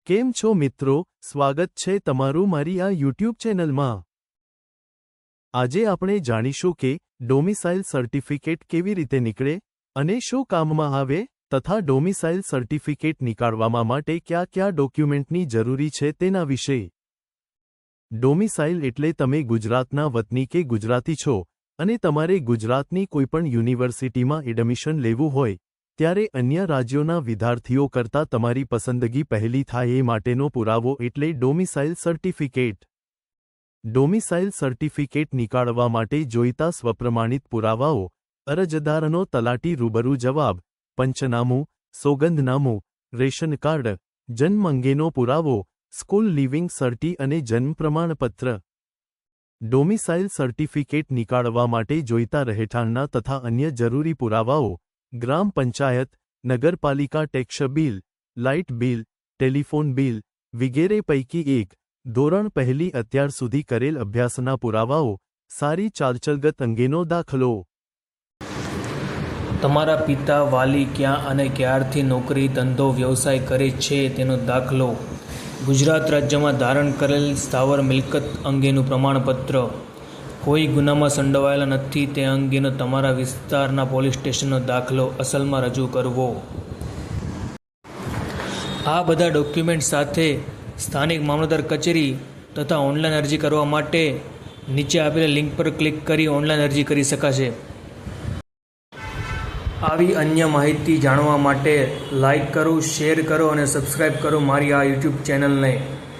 કેમ છો મિત્રો, સ્વાગત છે તમારું મારી આ યુટ્યુબ ચેનલમાં। આજે આપણે જાણીશું કે ડોમિસાઇલ સર્ટિફિકેટ કેવી રીતે નીકળે અને શું કામમાં આવે તથા ડોમિસાઇલ સર્ટિફિકેટ નીકાળવામાં માટે કયા ડોક્યુમેન્ટની જરૂરી છે તેના વિશે। ડોમિસાઇલ એટલે તમે ગુજરાતના વતની કે ગુજરાતી છો અને તમારે ગુજરાતની કોઈપણ યુનિવર્સિટીમાં એડમિશન લેવું હોય ત્યારે અન્ય રાજ્યોના વિદ્યાર્થીઓ કરતાં તમારી પસંદગી પહેલી થાય એ માટેનો પુરાવો એટલે ડોમિસાઇલ સર્ટિફિકેટ। ડોમિસાઇલ સર્ટિફિકેટ નીકાળવા માટે જોઈતા સ્વપ્રમાણિત પુરાવાઓ: અરજદારનો તલાટી રૂબરૂ જવાબ, પંચનામું, સોગંદનામું, રેશન કાર્ડ, જન્મ અંગેનો પુરાવો, સ્કૂલ લિવિંગ સર્ટી અને જન્મ પ્રમાણપત્ર। ડોમિસાઇલ સર્ટિફિકેટ નીકાળવા માટે જોઈતા રહેઠાણના તથા અન્ય જરૂરી પુરાવાઓ: ગ્રામ પંચાયત, નગરપાલિકા tax bill, light bill, telephone bill વગેરે પૈકી એક। ધોરણ પહેલી અત્યાર સુધી કરેલ અભ્યાસના પુરાવાઓ, સારી ચાલચલગત અંગેનો દાખલો। તમારા પિતા વાલી ક્યાં અને ક્યારથી નોકરી ધંધો વ્યવસાય કરે છે તેનો દાખલો। ગુજરાત રાજ્યમાં ધારણ કરેલ સ્થાવર મિલકત અંગેનું પ્રમાણપત્ર। કોઈ ગુનામાં સંડોવાયેલા નથી તે અંગેનો તમારા વિસ્તારના પોલીસ સ્ટેશનનો દાખલો અસલમાં રજૂ કરવો। આ બધા ડોક્યુમેન્ટ સાથે સ્થાનિક મામલતદાર કચેરી તથા ઓનલાઈન અરજી કરવા માટે નીચે આપેલી લિંક પર ક્લિક કરી ઓનલાઈન અરજી કરી શકાશે। આવી અન્ય માહિતી જાણવા માટે લાઈક કરો, શેર કરો અને સબસ્ક્રાઈબ કરો મારી આ યુટ્યુબ ચેનલને।